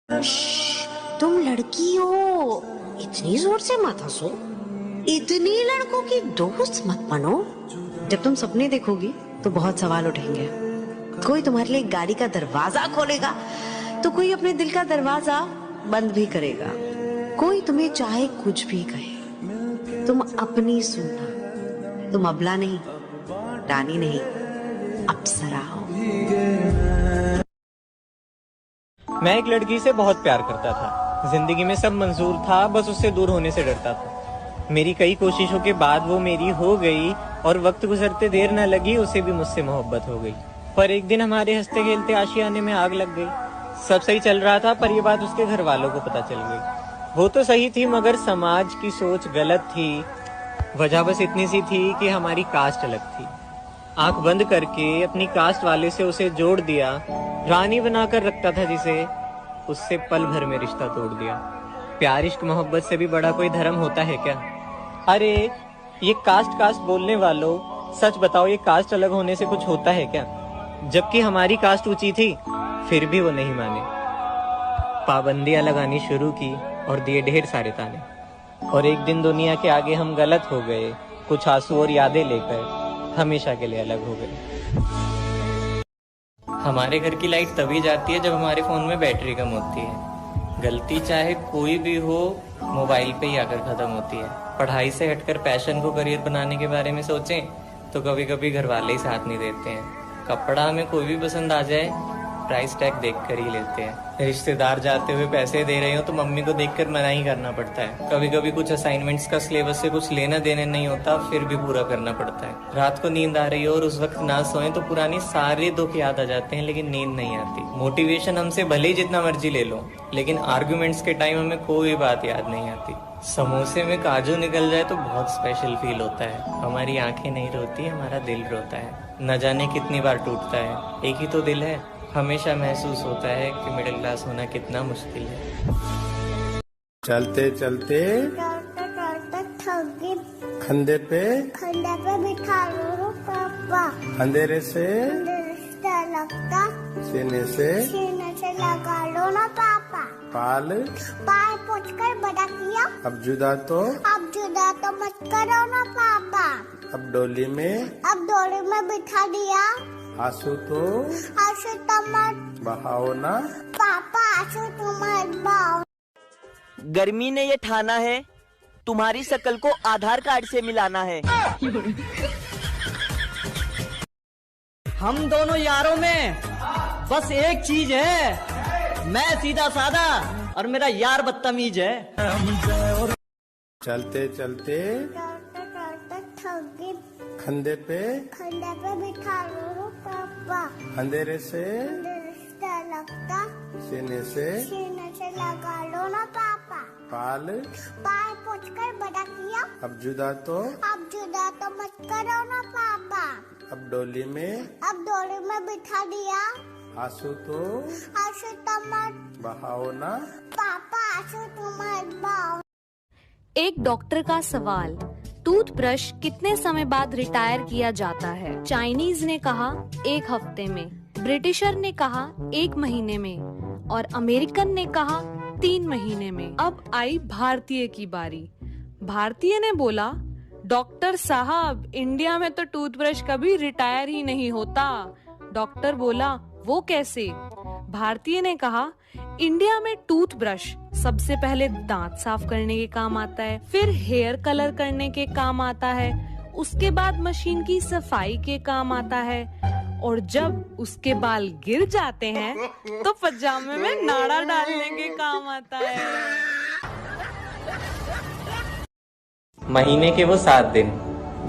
तुम लड़की हो, इतनी जोर से मत हंसो। इतनी लड़कों की दोस्त मत बनो। जब तुम सपने देखोगी तो बहुत सवाल उठेंगे। कोई तुम्हारे लिए गाड़ी का दरवाजा खोलेगा तो कोई अपने दिल का दरवाजा बंद भी करेगा। कोई तुम्हें चाहे कुछ भी कहे, तुम अपनी सुनना। तुम अबला नहीं, रानी नहीं, अप्सरा हो। मैं एक लड़की से बहुत प्यार करता था। जिंदगी में सब मंजूर था, बस उससे दूर होने से डरता था। मेरी कई कोशिशों के बाद वो मेरी हो गई और वक्त गुजरते देर न लगी, उसे भी मुझसे मोहब्बत हो गई। पर एक दिन हमारे हंसते खेलते आशियाने में आग लग गई। सब सही चल रहा था, पर ये बात उसके घर वालों को पता चल गई। वो तो सही थी, मगर समाज की सोच गलत थी। वजह बस इतनी सी थी कि हमारी कास्ट अलग थी। आंख बंद करके अपनी कास्ट वाले से उसे जोड़ दिया। रानी बनाकर रखता था जिसे, उससे पल भर में रिश्ता तोड़ दिया। प्यार इश्क मोहब्बत से भी बड़ा कोई धर्म होता है क्या? अरे ये कास्ट बोलने वालों, सच बताओ, ये कास्ट अलग होने से कुछ होता है क्या? जबकि हमारी कास्ट ऊंची थी, फिर भी वो नहीं माने। पाबंदियां लगानी शुरू की और दिए ढेर सारे ताने। और एक दिन दुनिया के आगे हम गलत हो गए। कुछ आंसू और यादें लेकर हमेशा के लिए अलग हो गए। हमारे घर की लाइट तभी जाती है जब हमारे फोन में बैटरी कम होती है। गलती चाहे कोई भी हो, मोबाइल पे ही आकर खत्म होती है। पढ़ाई से हटकर पैशन को करियर बनाने के बारे में सोचें तो कभी कभी घर वाले ही साथ नहीं देते हैं। कपड़ा हमें कोई भी पसंद आ जाए, प्राइस टैग देखकर ही लेते हैं। रिश्तेदार जाते हुए पैसे दे रहे हो तो मम्मी को देखकर मना ही करना पड़ता है। कभी कभी कुछ असाइनमेंट्स का सिलेबस से कुछ लेना देने नहीं होता, फिर भी पूरा करना पड़ता है। रात को नींद आ रही हो और उस वक्त ना सोएं तो पुरानी सारे दुख याद आ जाते हैं, लेकिन नींद नहीं आती। मोटिवेशन हमसे भले ही जितना मर्जी ले लो, लेकिन आर्गुमेंट्स के टाइम हमें कोई बात याद नहीं आती। समोसे में काजू निकल जाए तो बहुत स्पेशल फील होता है। हमारी आंखें नहीं रोती, हमारा दिल रोता है। न जाने कितनी बार टूटता है, एक ही तो दिल है। हमेशा महसूस होता है कि मिडिल क्लास होना कितना मुश्किल है। चलते चलते खंडे पे बिठा लो पापा। अंधेरे से लगता सीने से लगा लो ना पापा। पाल पोछ कर बड़ा किया, अब जुदा तो मत करो ना पापा। अब डोली में बिठा दिया, आंसू तो मत बहाओ ना पापा। आंसू तो मत बहाओ। गर्मी ने ये ठाना है, तुम्हारी शक्ल को आधार कार्ड से मिलाना है। हम दोनों यारों में बस एक चीज है, मैं सीधा साधा और मेरा यार बदतमीज है। चलते चलते खंडे पे बिठा लो पापा। अंधेरे से लगता सीने से लगा लो ना पापा। पाल पोछ कर बड़ा किया, अब जुदा तो मत करो ना पापा। अब डोली में बिठा दिया, आंसू तो मत बहाओ ना पापा। आंसू तो मत बहाओ। एक डॉक्टर का सवाल, टूथब्रश कितने समय बाद रिटायर किया जाता है? चाइनीज ने कहा 1 हफ्ते में, ब्रिटिशर ने कहा 1 महीने में और अमेरिकन ने कहा 3 महीने में। अब आई भारतीय की बारी। भारतीय ने बोला, डॉक्टर साहब, इंडिया में तो टूथब्रश कभी रिटायर ही नहीं होता। डॉक्टर बोला, वो कैसे? भारतीय ने कहा, इंडिया में टूथब्रश सबसे पहले दांत साफ करने के काम आता है, फिर हेयर कलर करने के काम आता है, उसके बाद मशीन की सफाई के काम आता है, और जब उसके बाल गिर जाते हैं तो पजामे में नाड़ा डालने के काम आता है। महीने के वो 7 दिन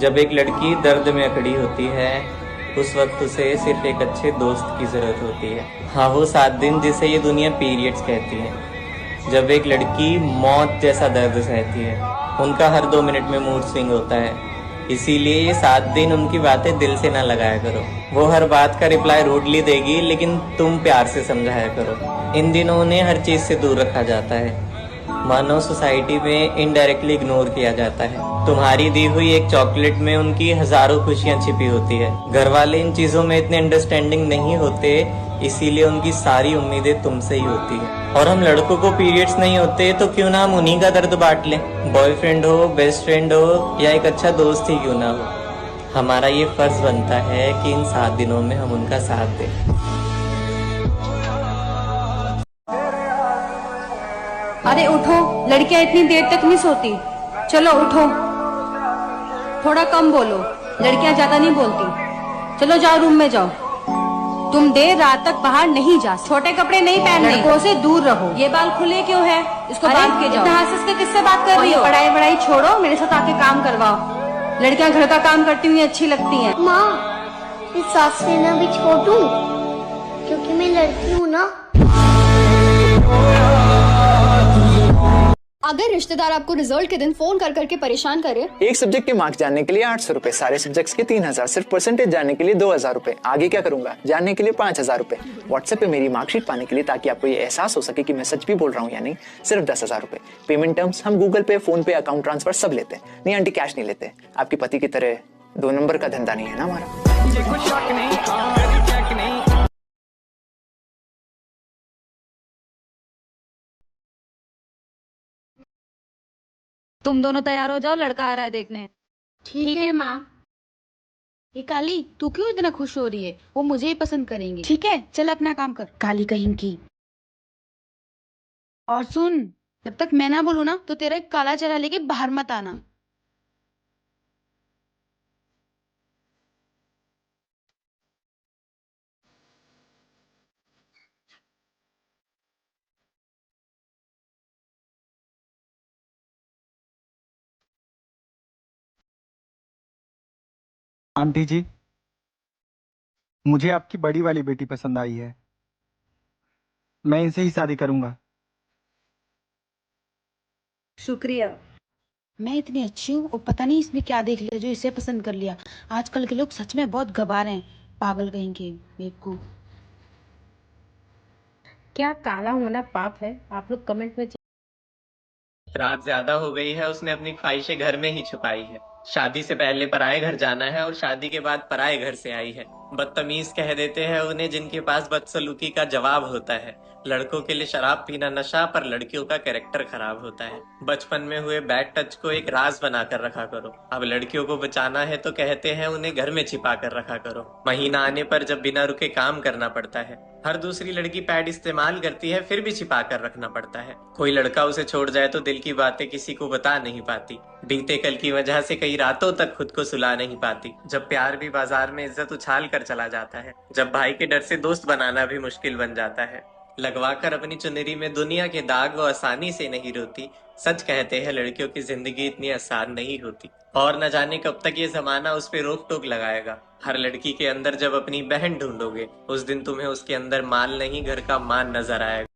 जब एक लड़की दर्द में अकड़ी होती है, उस वक्त उसे सिर्फ एक अच्छे दोस्त की जरूरत होती है। हाँ, वो 7 दिन जिसे ये दुनिया पीरियड्स कहती है, जब एक लड़की मौत जैसा दर्द सहती है। उनका हर 2 मिनट में मूड स्विंग होता है। इसीलिए ये 7 दिन उनकी बातें दिल से ना लगाया करो। वो हर बात का रिप्लाई रूडली देगी, लेकिन तुम प्यार से समझाया करो। इन दिनों उन्हें हर चीज से दूर रखा जाता है, मानो सोसाइटी में इनडायरेक्टली इग्नोर किया जाता है। तुम्हारी दी हुई एक चॉकलेट में उनकी हजारों खुशियां छिपी होती है। घर वाले इन चीजों में इतने अंडरस्टैंडिंग नहीं होते इसीलिए उनकी सारी उम्मीदें तुमसे ही होती है। और हम लड़कों को पीरियड्स नहीं होते तो क्यों ना हम उन्हीं का दर्द बांट लें। बॉयफ्रेंड हो, बेस्ट फ्रेंड हो या एक अच्छा दोस्त ही क्यों ना हो, हमारा ये फर्ज बनता है कि इन 7 दिनों में हम उनका साथ दें। अरे उठो, लड़कियां इतनी देर तक नहीं सोती। चलो उठो, थोड़ा कम बोलो, लड़कियां ज्यादा नहीं बोलती। चलो जाओ, रूम में जाओ। तुम देर रात तक बाहर नहीं जा, छोटे कपड़े नहीं पहनने, लड़कों से दूर रहो। ये बाल खुले क्यों है? इसको बांध के जाओ। इतना हंस के किससे बात कर रही हो? पढ़ाई वढ़ाई छोड़ो, मेरे साथ आके काम करवाओ। लड़कियां घर का काम करती हुई अच्छी लगती हैं। माँ, इस सास लेना भी छोड़ दूं, क्योंकि मैं लड़की हूँ ना। अगर रिश्तेदार आपको रिजल्ट के दिन फोन कर करके परेशान करे, एक सब्जेक्ट के मार्क्स जानने के लिए 800 रुपए, सारे सब्जेक्ट्स के 3000, सिर्फ परसेंटेज जानने के लिए 2000 रुपए, आगे क्या करूंगा जानने के लिए 5000 रुपए, व्हाट्सएप पे मेरी मार्कशीट पाने के लिए ताकि आपको ये एहसास हो सके कि मैं सच भी बोल रहा हूँ या नहीं, सिर्फ 10,000 रुपए। पेमेंट टर्म्स हम गूगल पे, फोन पे, अकाउंट ट्रांसफर सब लेते हैं। नहीं आंटी, कैश नहीं लेते। आपके पति की तरह 2 नंबर का धंधा नहीं है ना हमारा। तुम दोनों तैयार हो जाओ, लड़का आ रहा है देखने। ठीक है माँ। ये काली, तू क्यों इतना खुश हो रही है? वो मुझे ही पसंद करेंगे। ठीक है, चल अपना काम कर, काली कहीं की। और सुन, जब तक मैं ना बोलूं ना तो तेरा एक काला चेहरा लेके बाहर मत आना। आंटी जी, मुझे आपकी बड़ी वाली बेटी पसंद आई है। मैं इनसे ही शादी करूंगा। शुक्रिया। मैं इतनी अच्छी हूँ और पता नहीं इसने क्या देख लिया जो इसे पसंद कर लिया। आजकल के लोग सच में बहुत गवार हैं, पागल कहीं के, बेवकूफ। क्या काला होना पाप है? आप लोग कमेंट में। रात ज्यादा हो गई है, उसने अपनी ख्वाहिशें घर में ही छुपाई है। शादी से पहले पराए घर जाना है और शादी के बाद पराए घर से आई है। बदतमीज कह देते हैं उन्हें जिनके पास बदसलूकी का जवाब होता है। लड़कों के लिए शराब पीना नशा, पर लड़कियों का कैरेक्टर खराब होता है। बचपन में हुए बैड टच को एक राज बनाकर रखा करो। अब लड़कियों को बचाना है तो कहते हैं उन्हें घर में छिपा कर रखा करो। महीना आने पर जब बिना रुके काम करना पड़ता है। हर दूसरी लड़की पैड इस्तेमाल करती है, फिर भी छिपा कर रखना पड़ता है। कोई लड़का उसे छोड़ जाए तो दिल की बातें किसी को बता नहीं पाती। बीते कल की वजह से कई रातों तक खुद को सुला नहीं पाती। जब प्यार भी बाजार में इज्जत उछाल कर चला जाता है। जब भाई के डर से दोस्त बनाना भी मुश्किल बन जाता है। लगवाकर अपनी चुनरी में दुनिया के दाग वो आसानी से नहीं रोती। सच कहते हैं लड़कियों की जिंदगी इतनी आसान नहीं होती। और न जाने कब तक ये जमाना उस पे रोक टोक लगाएगा। हर लड़की के अंदर जब अपनी बहन ढूंढोगे, उस दिन तुम्हें उसके अंदर माल नहीं घर का मान नजर आएगा।